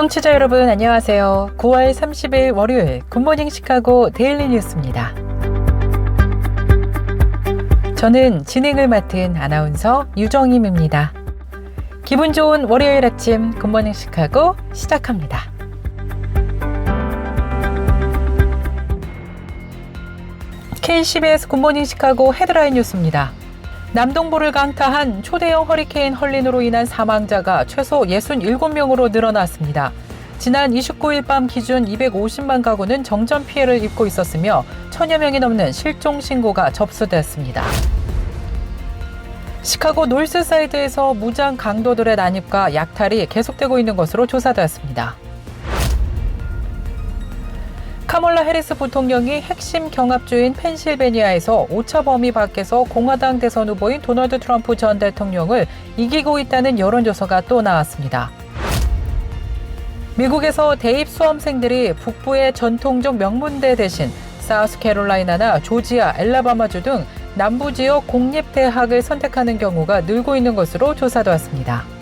청취자 여러분 안녕하세요. 9월 30일 월요일 굿모닝 시카고 데일리 뉴스입니다. 저는 진행을 맡은 아나운서 유정임입니다. 기분 좋은 월요일 아침 굿모닝 시카고 시작합니다. KCBS 굿모닝 시카고 헤드라인 뉴스입니다. 남동부를 강타한 초대형 허리케인 헐린으로 인한 사망자가 최소 67명으로 늘어났습니다. 지난 29일 밤 기준 250만 가구는 정전 피해를 입고 있었으며 1000여 명이 넘는 실종 신고가 접수됐습니다. 시카고 노스사이드에서 무장 강도들의 난입과 약탈이 계속되고 있는 것으로 조사되었습니다. 카멀라 해리스 부통령이 핵심 경합주인 펜실베니아에서 오차 범위 밖에서 공화당 대선 후보인 도널드 트럼프 전 대통령을 이기고 있다는 여론조사가 또 나왔습니다. 미국에서 대입 수험생들이 북부의 전통적 명문대 대신 사우스캐롤라이나나 조지아, 엘라바마주 등 남부 지역 공립대학을 선택하는 경우가 늘고 있는 것으로 조사되었습니다.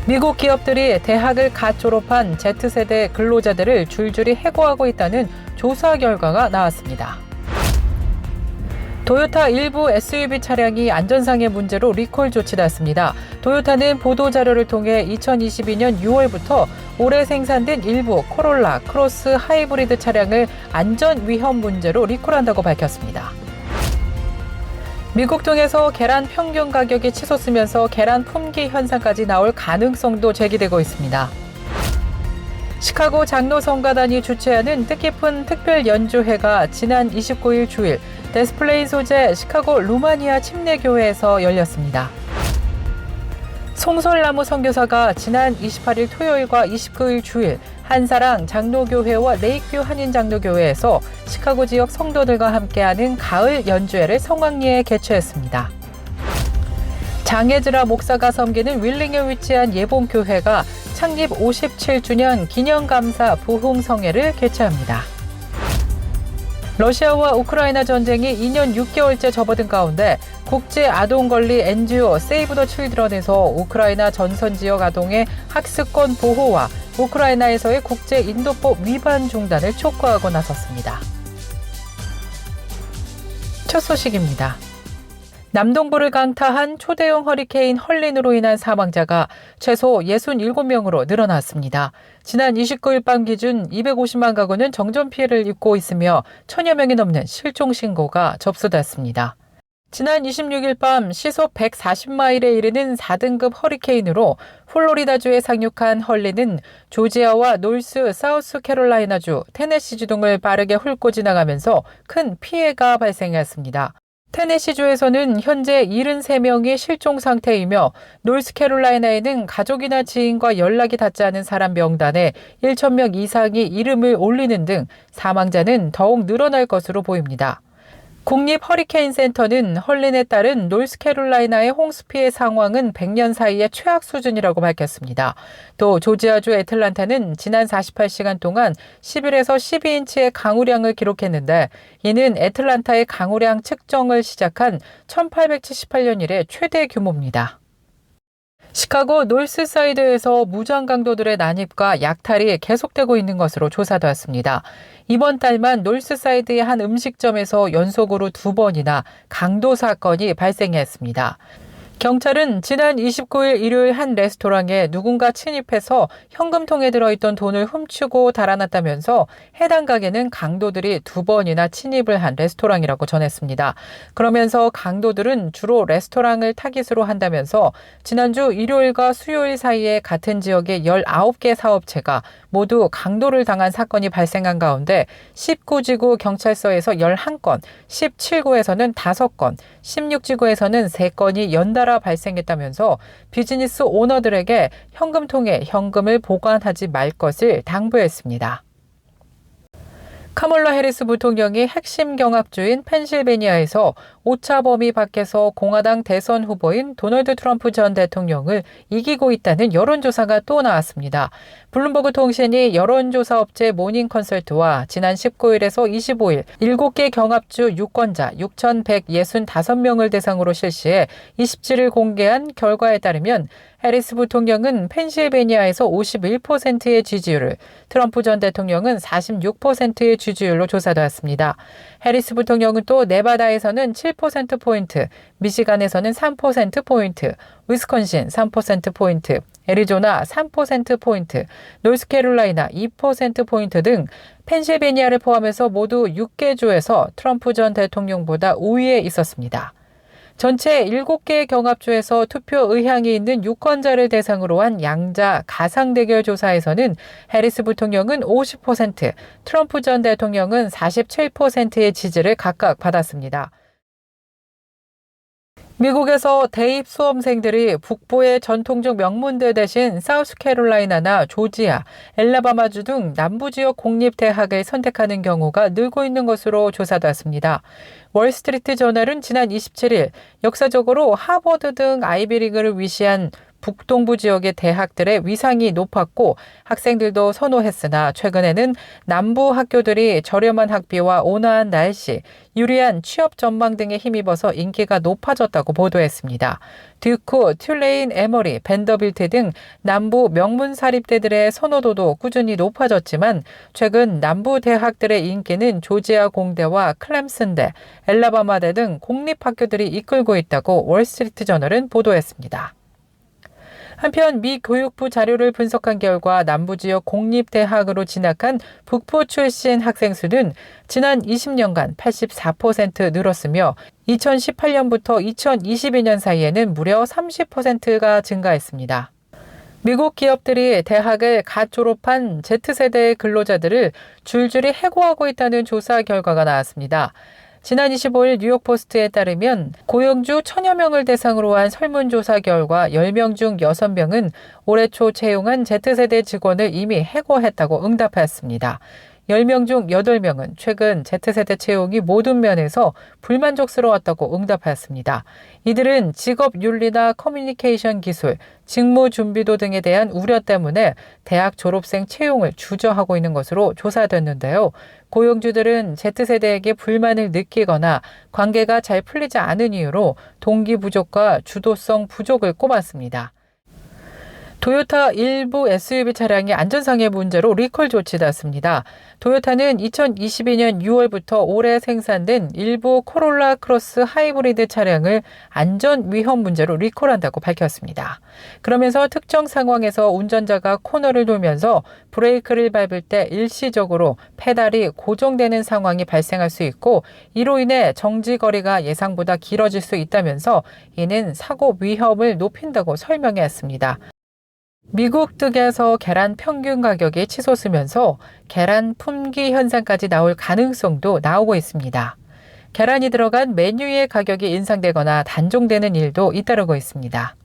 미국 기업들이 대학을 갓 졸업한 Z세대 근로자들을 줄줄이 해고하고 있다는 조사 결과가 나왔습니다. 토요타 일부 SUV 차량이 안전상의 문제로 리콜 조치됐습니다. 토요타는 보도자료를 통해 2022년 6월부터 올해 생산된 일부 코롤라, 크로스 하이브리드 차량을 안전 위험 문제로 리콜한다고 밝혔습니다. 미국 등에서 계란 평균 가격이 치솟으면서 계란 품귀 현상까지 나올 가능성도 제기되고 있습니다. 시카고 장로성가단이 주최하는 뜻깊은 특별 연주회가 지난 29일 주일 데스플레인 소재 시카고 루마니아 침례교회에서 열렸습니다. 송설나무 선교사가 지난 28일 토요일과 29일 주일 한사랑 장로교회와 레이크뷰 한인장로교회에서 시카고 지역 성도들과 함께하는 가을 연주회를 성황리에 개최했습니다. 장애즈라 목사가 섬기는 윌링에 위치한 예봉교회가 창립 57주년 기념감사 부흥성회를 개최합니다. 러시아와 우크라이나 전쟁이 2년 6개월째 접어든 가운데 국제 아동 권리 NGO 세이브 더 칠드런에서 우크라이나 전선 지역 아동의 학습권 보호와 우크라이나에서의 국제 인도법 위반 중단을 촉구하고 나섰습니다. 첫 소식입니다. 남동부를 강타한 초대형 허리케인 헐린으로 인한 사망자가 최소 67명으로 늘어났습니다. 지난 29일 밤 기준 250만 가구는 정전 피해를 입고 있으며 1000여 명이 넘는 실종 신고가 접수됐습니다. 지난 26일 밤 시속 140마일에 이르는 4등급 허리케인으로 플로리다주에 상륙한 헐린은 조지아와 노스 사우스캐롤라이나주, 테네시주 등을 빠르게 훑고 지나가면서 큰 피해가 발생했습니다. 테네시주에서는 현재 73명이 실종 상태이며 노스캐롤라이나에는 가족이나 지인과 연락이 닿지 않은 사람 명단에 1,000명 이상이 이름을 올리는 등 사망자는 더욱 늘어날 것으로 보입니다. 국립 허리케인 센터는 헐린에 따른 노스캐롤라이나의 홍수 피해 상황은 100년 사이의 최악 수준이라고 밝혔습니다. 또 조지아주 애틀란타는 지난 48시간 동안 11에서 12인치의 강우량을 기록했는데 이는 애틀란타의 강우량 측정을 시작한 1878년 이래 최대 규모입니다. 시카고 노스사이드에서 무장 강도들의 난입과 약탈이 계속되고 있는 것으로 조사되었습니다. 이번 달만 노스사이드의 한 음식점에서 연속으로 2번이나 강도 사건이 발생했습니다. 경찰은 지난 29일 일요일 한 레스토랑에 누군가 침입해서 현금통에 들어있던 돈을 훔치고 달아났다면서 해당 가게는 강도들이 2번이나 침입을 한 레스토랑이라고 전했습니다. 그러면서 강도들은 주로 레스토랑을 타깃으로 한다면서 지난주 일요일과 수요일 사이에 같은 지역의 19개 사업체가 모두 강도를 당한 사건이 발생한 가운데 19지구 경찰서에서 11건, 17구에서는 5건, 16지구에서는 3건이 연달아 발생했다면서 비즈니스 오너들에게 현금통에 현금을 보관하지 말 것을 당부했습니다. 카멀라 해리스 부통령이 핵심 경합주인 펜실베니아에서 오차 범위 밖에서 공화당 대선 후보인 도널드 트럼프 전 대통령을 이기고 있다는 여론조사가 또 나왔습니다. 블룸버그 통신이 여론조사 업체 모닝 컨설트와 지난 19일에서 25일 7개 경합주 유권자 6,165명을 대상으로 실시해 27일 공개한 결과에 따르면 해리스 부통령은 펜실베니아에서 51%의 지지율을, 트럼프 전 대통령은 46%의 지지율로 조사되었습니다. 해리스 부통령은 또 네바다에서는 7%포인트, 미시간에서는 3%포인트, 위스콘신 3%포인트, 애리조나 3%포인트, 노스캐롤라이나 2%포인트 등 펜실베니아를 포함해서 모두 6개 주에서 트럼프 전 대통령보다 우위에 있었습니다. 전체 7개 경합주에서 투표 의향이 있는 유권자를 대상으로 한 양자 가상 대결 조사에서는 해리스 부통령은 50%, 트럼프 전 대통령은 47%의 지지를 각각 받았습니다. 미국에서 대입 수험생들이 북부의 전통적 명문대 대신 사우스캐롤라이나나 조지아, 엘라바마주 등 남부 지역 공립대학을 선택하는 경우가 늘고 있는 것으로 조사됐습니다. 월스트리트 저널은 지난 27일 역사적으로 하버드 등 아이비리그를 위시한 북동부 지역의 대학들의 위상이 높았고 학생들도 선호했으나 최근에는 남부 학교들이 저렴한 학비와 온화한 날씨, 유리한 취업 전망 등에 힘입어서 인기가 높아졌다고 보도했습니다. 듀크, 튤레인, 에머리, 밴더빌트 등 남부 명문 사립대들의 선호도도 꾸준히 높아졌지만 최근 남부 대학들의 인기는 조지아 공대와 클램슨대, 엘라바마대 등 공립학교들이 이끌고 있다고 월스트리트 저널은 보도했습니다. 한편 미 교육부 자료를 분석한 결과 남부 지역 공립대학으로 진학한 북부 출신 학생 수는 지난 20년간 84% 늘었으며 2018년부터 2022년 사이에는 무려 30%가 증가했습니다. 미국 기업들이 대학을 갓 졸업한 Z세대의 근로자들을 줄줄이 해고하고 있다는 조사 결과가 나왔습니다. 지난 25일 뉴욕포스트에 따르면 고용주 1,000여 명을 대상으로 한 설문조사 결과 10명 중 6명은 올해 초 채용한 Z세대 직원을 이미 해고했다고 응답했습니다. 10명 중 8명은 최근 Z세대 채용이 모든 면에서 불만족스러웠다고 응답했습니다. 이들은 직업윤리나 커뮤니케이션 기술, 직무 준비도 등에 대한 우려 때문에 대학 졸업생 채용을 주저하고 있는 것으로 조사됐는데요. 고용주들은 Z세대에게 불만을 느끼거나 관계가 잘 풀리지 않은 이유로 동기 부족과 주도성 부족을 꼽았습니다. 토요타 일부 SUV 차량이 안전상의 문제로 리콜 조치됐습니다. 토요타는 2022년 6월부터 올해 생산된 일부 코롤라 크로스 하이브리드 차량을 안전 위험 문제로 리콜한다고 밝혔습니다. 그러면서 특정 상황에서 운전자가 코너를 돌면서 브레이크를 밟을 때 일시적으로 페달이 고정되는 상황이 발생할 수 있고 이로 인해 정지 거리가 예상보다 길어질 수 있다면서 이는 사고 위험을 높인다고 설명했습니다. 미국 등에서 계란 평균 가격이 치솟으면서 계란 품귀 현상까지 나올 가능성도 나오고 있습니다. 계란이 들어간 메뉴의 가격이 인상되거나 단종되는 일도 잇따르고 있습니다.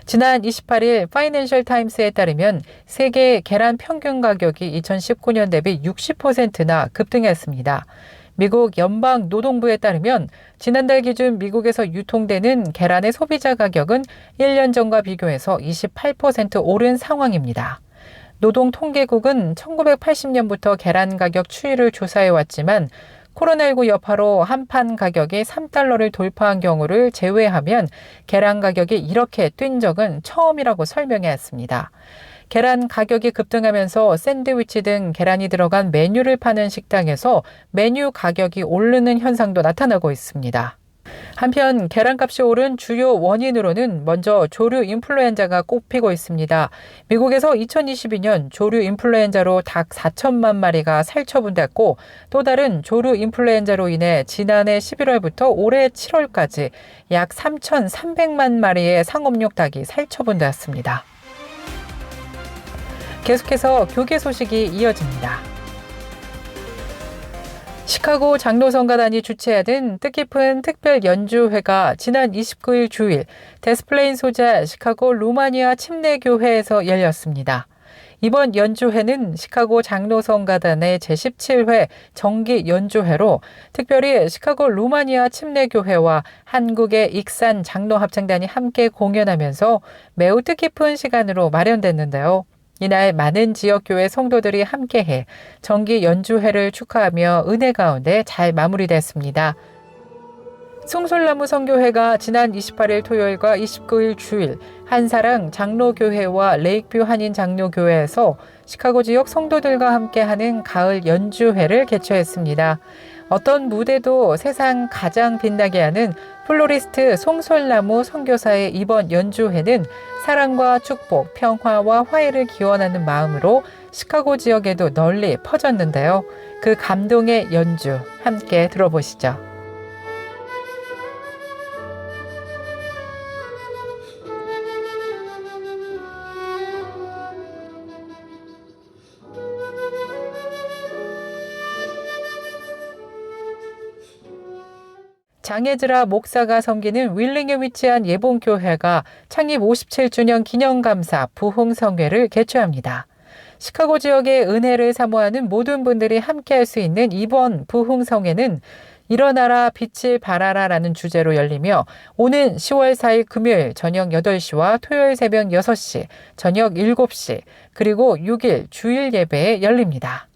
지난 28일 파이낸셜 타임스에 따르면 세계 계란 평균 가격이 2019년 대비 60%나 급등했습니다. 미국 연방노동부에 따르면 지난달 기준 미국에서 유통되는 계란의 소비자 가격은 1년 전과 비교해서 28% 오른 상황입니다. 노동통계국은 1980년부터 계란 가격 추이를 조사해왔지만 코로나19 여파로 한 판 가격이 3달러를 돌파한 경우를 제외하면 계란 가격이 이렇게 뛴 적은 처음이라고 설명했습니다. 계란 가격이 급등하면서 샌드위치 등 계란이 들어간 메뉴를 파는 식당에서 메뉴 가격이 오르는 현상도 나타나고 있습니다. 한편 계란값이 오른 주요 원인으로는 먼저 조류 인플루엔자가 꼽히고 있습니다. 미국에서 2022년 조류 인플루엔자로 닭 4천만 마리가 살처분됐고 또 다른 조류 인플루엔자로 인해 지난해 11월부터 올해 7월까지 약 3,300만 마리의 상업용 닭이 살처분되었습니다. 계속해서 교계 소식이 이어집니다. 시카고 장로성가단이 주최하는 뜻깊은 특별 연주회가 지난 29일 주일 데스플레인 소재 시카고 루마니아 침례교회에서 열렸습니다. 이번 연주회는 시카고 장로성가단의 제17회 정기 연주회로 특별히 시카고 루마니아 침례교회와 한국의 익산 장로합창단이 함께 공연하면서 매우 뜻깊은 시간으로 마련됐는데요. 이날 많은 지역교회 성도들이 함께해 정기 연주회를 축하하며 은혜 가운데 잘 마무리됐습니다. 숭솔나무 선교회가 지난 28일 토요일과 29일 주일 한사랑 장로교회와 레이크뷰 한인 장로교회에서 시카고 지역 성도들과 함께하는 가을 연주회를 개최했습니다. 어떤 무대도 세상 가장 빛나게 하는 플로리스트 숭솔나무 선교사의 이번 연주회는 사랑과 축복, 평화와 화해를 기원하는 마음으로 시카고 지역에도 널리 퍼졌는데요. 그 감동의 연주 함께 들어보시죠. 장애즈라 목사가 섬기는 윌링에 위치한 예봉교회가 창립 57주년 기념감사 부흥성회를 개최합니다. 시카고 지역의 은혜를 사모하는 모든 분들이 함께할 수 있는 이번 부흥성회는 일어나라 빛을 발하라 라는 주제로 열리며 오는 10월 4일 금요일 저녁 8시와 토요일 새벽 6시, 저녁 7시, 그리고 6일 주일 예배에 열립니다.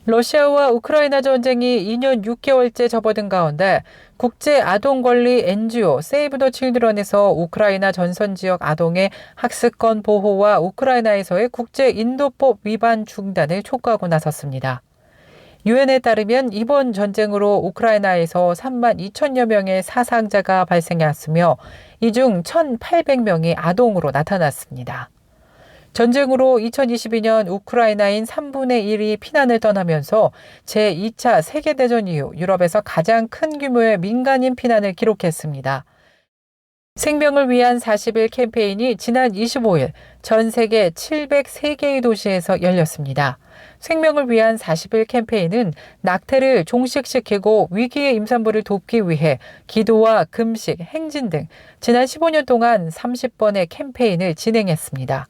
러시아와 우크라이나 전쟁이 2년 6개월째 접어든 가운데 국제 아동 권리 NGO 세이브 더 칠드런에서 우크라이나 전선 지역 아동의 학습권 보호와 우크라이나에서의 국제 인도법 위반 중단을 촉구하고 나섰습니다. 유엔에 따르면 이번 전쟁으로 우크라이나에서 3만 2천여 명의 사상자가 발생했으며 이 중 1,800명이 아동으로 나타났습니다. 전쟁으로 2022년 우크라이나인 3분의 1이 피난을 떠나면서 제2차 세계대전 이후 유럽에서 가장 큰 규모의 민간인 피난을 기록했습니다. 생명을 위한 40일 캠페인이 지난 25일 전 세계 703개의 도시에서 열렸습니다. 생명을 위한 40일 캠페인은 낙태를 종식시키고 위기의 임산부를 돕기 위해 기도와 금식, 행진 등 지난 15년 동안 30번의 캠페인을 진행했습니다.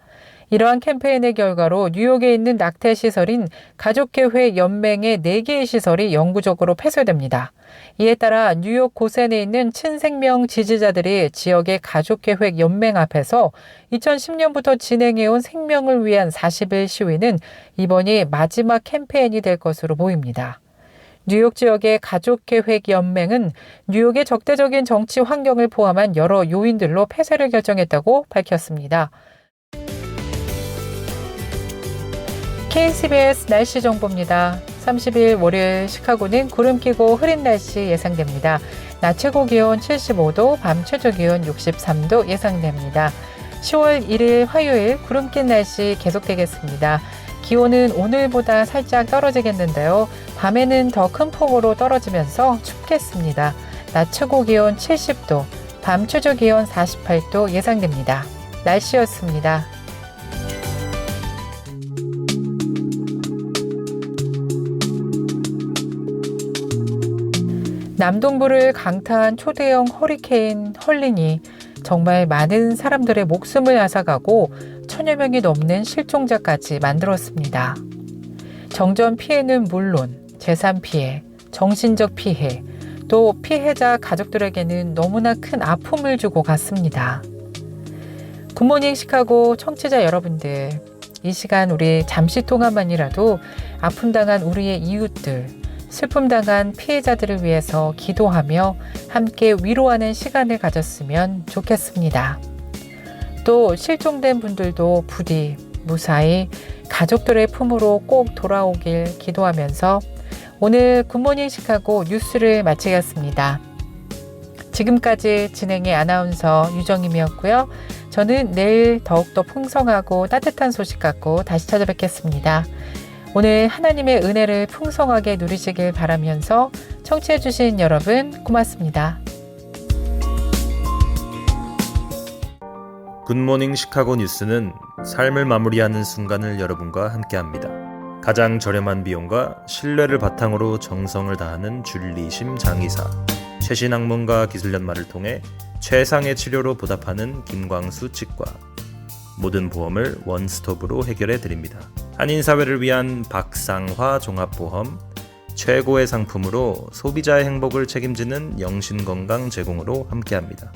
이러한 캠페인의 결과로 뉴욕에 있는 낙태시설인 가족계획 연맹의 4개의 시설이 영구적으로 폐쇄됩니다. 이에 따라 뉴욕 고센에 있는 친생명 지지자들이 지역의 가족계획 연맹 앞에서 2010년부터 진행해온 생명을 위한 40일 시위는 이번이 마지막 캠페인이 될 것으로 보입니다. 뉴욕 지역의 가족계획 연맹은 뉴욕의 적대적인 정치 환경을 포함한 여러 요인들로 폐쇄를 결정했다고 밝혔습니다. KCBS 날씨 정보입니다. 30일 월요일 시카고는 구름 끼고 흐린 날씨 예상됩니다. 낮 최고 기온 75도, 밤 최저 기온 63도 예상됩니다. 10월 1일 화요일 구름 낀 날씨 계속되겠습니다. 기온은 오늘보다 살짝 떨어지겠는데요. 밤에는 더 큰 폭으로 떨어지면서 춥겠습니다. 낮 최고 기온 70도, 밤 최저 기온 48도 예상됩니다. 날씨였습니다. 남동부를 강타한 초대형 허리케인 헐린이 정말 많은 사람들의 목숨을 앗아가고 1,000여 명이 넘는 실종자까지 만들었습니다. 정전 피해는 물론 재산 피해, 정신적 피해, 또 피해자 가족들에게는 너무나 큰 아픔을 주고 갔습니다. 굿모닝 시카고 청취자 여러분들, 이 시간 우리 잠시 동안만이라도 아픔당한 우리의 이웃들, 슬픔당한 피해자들을 위해서 기도하며 함께 위로하는 시간을 가졌으면 좋겠습니다. 또 실종된 분들도 부디 무사히 가족들의 품으로 꼭 돌아오길 기도하면서 오늘 굿모닝 시카고 뉴스를 마치겠습니다. 지금까지 진행의 아나운서 유정임이었고요. 저는 내일 더욱더 풍성하고 따뜻한 소식 갖고 다시 찾아뵙겠습니다. 오늘 하나님의 은혜를 풍성하게 누리시길 바라면서 청취해주신 여러분 고맙습니다. 굿모닝 시카고 뉴스는 삶을 마무리하는 순간을 여러분과 함께합니다. 가장 저렴한 비용과 신뢰를 바탕으로 정성을 다하는 줄리심 장의사, 최신 학문과 기술 연마를 통해 최상의 치료로 보답하는 김광수 치과, 모든 보험을 원스톱으로 해결해 드립니다. 한인 사회를 위한 박상화 종합보험, 최고의 상품으로 소비자의 행복을 책임지는 영신건강 제공으로 함께합니다.